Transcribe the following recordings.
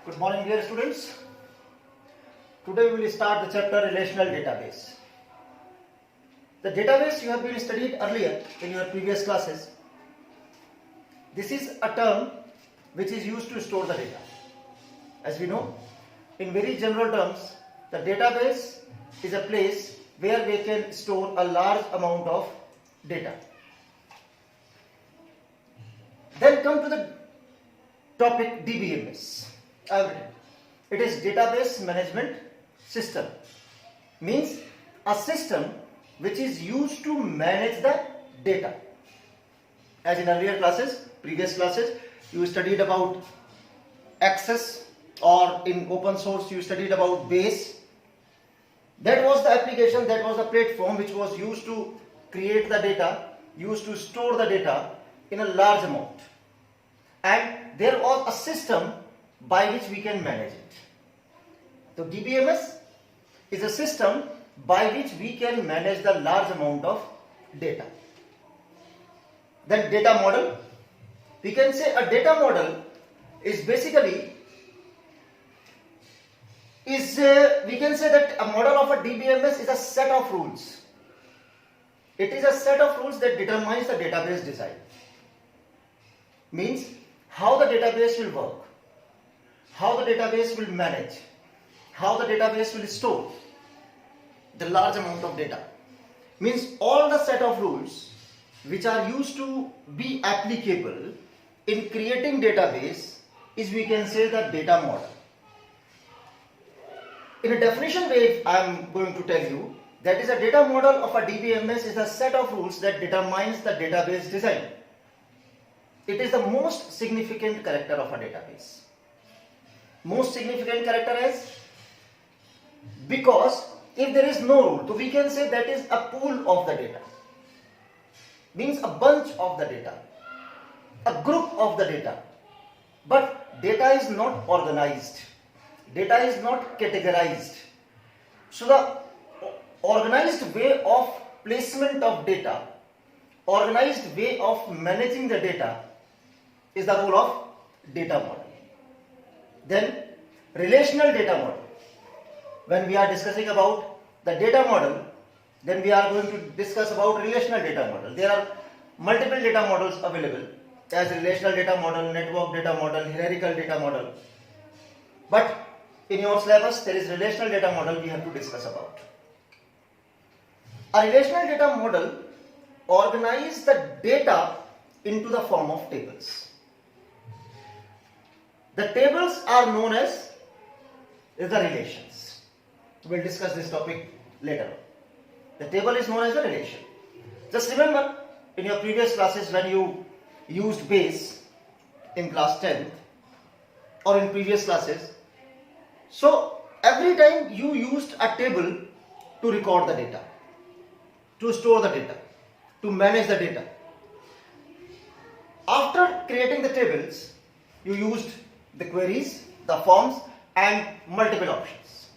Good morning, dear students. Today we will start the chapter Relational Database. The database you have been studied earlier in your previous classes. This is a term which is used to store the data. As we know, in very general terms, the database is a place where we can store a large amount of data. Then come to the topic DBMS. It is Database Management System. Means a system which is used to manage the data. As in earlier classes, previous classes, you studied about Access, or in open source you studied about Base. That was the application, that was the platform which was used to create the data, used to store the data in a large amount. And there was a system by which we can manage it. So DBMS is a system by which we can manage the large amount of data. Then data model. We can say a data model is basically we can say that a model of a DBMS is a set of rules. It is a set of rules that determines the database design. Means how the database will work, how the database will manage, how the database will store the large amount of data. Means all the set of rules which are used to be applicable in creating database is, we can say, the data model. In a definition way, I am going to tell you that is a data model of a DBMS is a set of rules that determines the database design. It is the most significant character of a database. Most significant character is because if there is no rule, so we can say that is a pool of the data. Means a bunch of the data, a group of the data. But data is not organized. Data is not categorized. So the organized way of placement of data, organized way of managing the data is the role of data model. Then relational data model. When we are discussing about the data model, then we are going to discuss about relational data model. There are multiple data models available as relational data model, network data model, hierarchical data model. But in your syllabus there is relational data model we have to discuss about. A relational data model organizes the data into the form of tables. The tables are known as the relations. We will discuss this topic later on. The table is known as a relation. Just remember in your previous classes when you used base in class 10th or in previous classes. So every time you used a table to record the data, to store the data, to manage the data. After creating the tables, you used the queries, the forms and multiple options.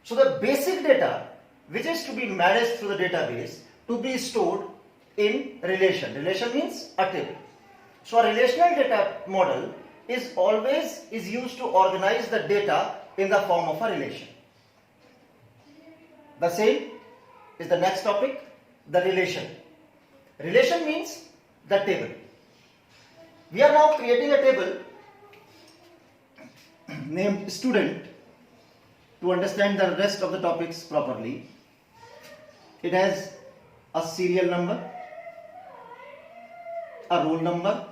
So the basic data which is to be managed through the database to be stored in relation. Relation means a table. So a relational data model is always used to organize the data in the form of a relation. The same is the next topic, the relation. Relation means the table. We are now creating a table named student to understand the rest of the topics properly. It has a serial number, a roll number,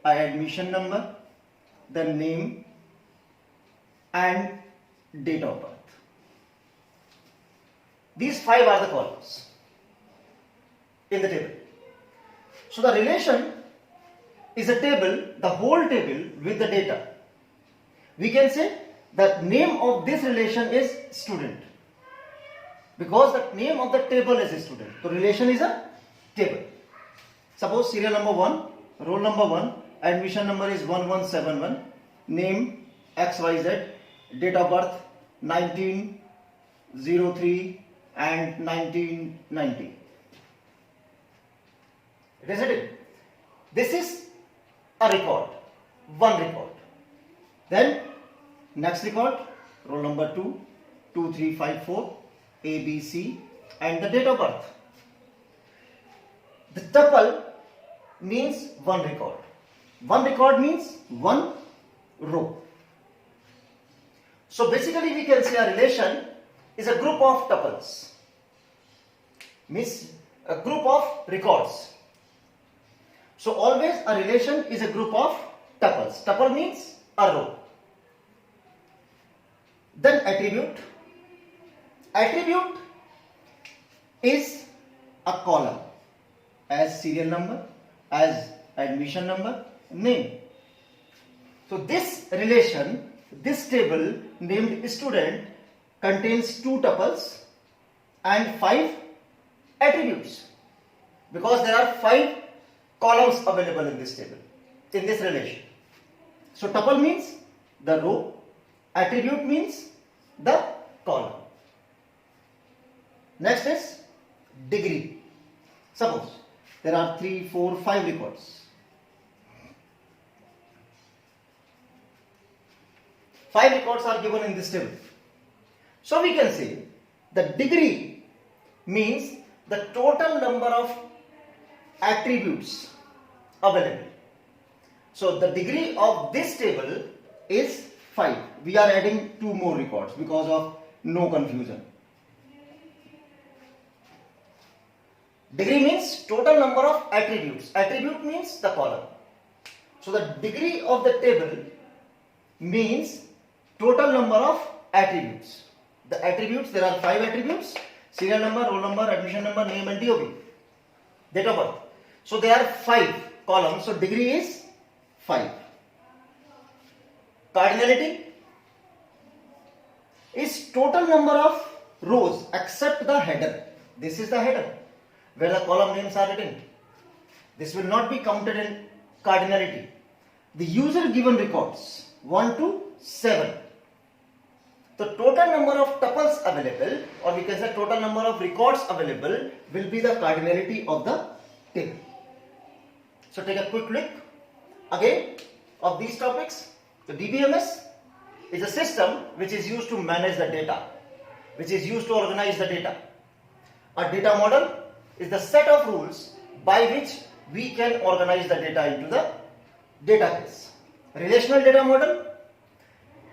an admission number, the name and date of birth. These 5 are the columns in the table. So the relation is a table, the whole table with the data. We can say the name of this relation is student because the name of the table is a student. So relation is a table. Suppose serial number 1, roll number 1, admission number is 1171, name XYZ, date of birth 1903 and 1990. Isn't it? This is a record, one record. Then next record, roll number 2, 2, 3, 5, 4, A, B, C, and the date of birth. The tuple means one record. One record means one row. So basically we can say a relation is a group of tuples, means a group of records. So always a relation is a group of tuples. Tuple means a row. Then attribute. Attribute is a column as serial number, as admission number, name. So this relation, this table named student contains 2 tuples and 5 attributes, because there are 5 columns available in this table, in this relation. So tuple means the row, attribute means the column. Next is degree. Suppose there are 3, 4, 5 records. 5 records are given in this table. So we can say the degree means the total number of attributes available. So the degree of this table is 5. We are adding 2 more records because of no confusion. Degree means total number of attributes. Attribute means the column. So the degree of the table means total number of attributes. The attributes, there are 5 attributes: serial number, roll number, admission number, name and DOB, date of birth. So there are 5 columns, so degree is 5. Cardinality is total number of rows except the header. This is the header where the column names are written. This will not be counted in cardinality. The user given records 1 to 7. The total number of tuples available, or we can say total number of records available, will be the cardinality of the table. So take a quick look again of these topics. The DBMS is a system which is used to manage the data, which is used to organize the data. A data model is the set of rules by which we can organize the data into the database. Relational data model.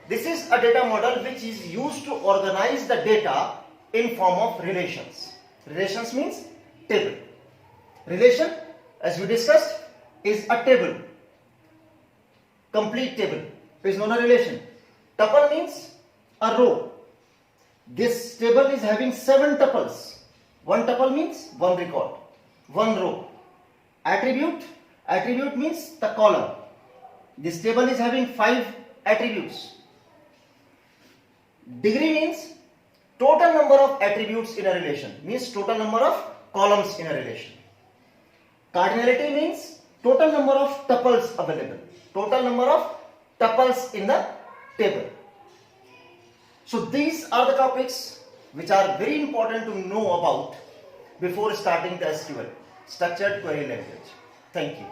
This is a data model which is used to organize the data in form of relations. Relations means table. Relation, as we discussed, is a table. Complete table is known as a relation. Tuple means a row. This table is having 7 tuples. One tuple means one record, one row. Attribute, attribute means the column. This table is having 5 attributes. Degree means total number of attributes in a relation, means total number of columns in a relation. Cardinality means total number of tuples available, total number of tuples in the table. So these are the topics which are very important to know about before starting the SQL, structured query language. Thank you.